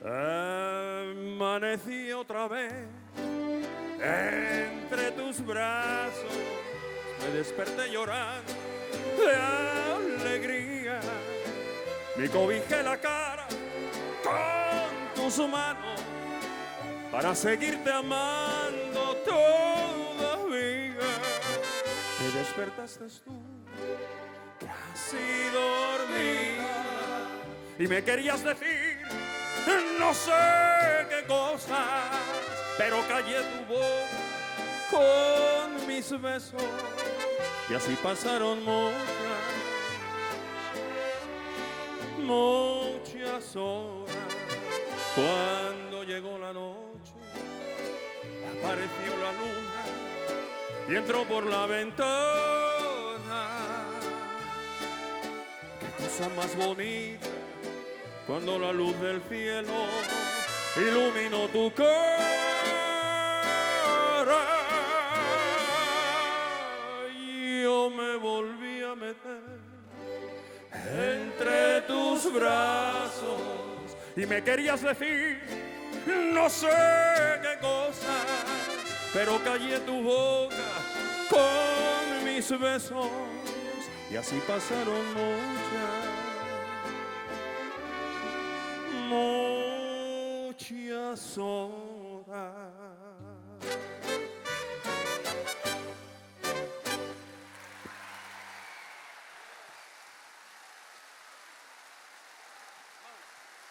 Amanecí otra vez entre tus brazos, me desperté llorando de alegría, me cobijé la cara con tus manos para seguirte amando todavía. Te despertaste tú, casi dormida, y me querías decir no sé qué cosas, pero callé tu boca con mis besos, y así pasaron muchas horas. Cuando llegó la noche, apareció la luna y entró por la ventana. Qué cosa más bonita cuando la luz del cielo iluminó tu cara. Yo me volví a meter entre tus brazos y me querías decir no sé qué cosas, pero callé tu boca con mis besos, y así pasaron muchas horas.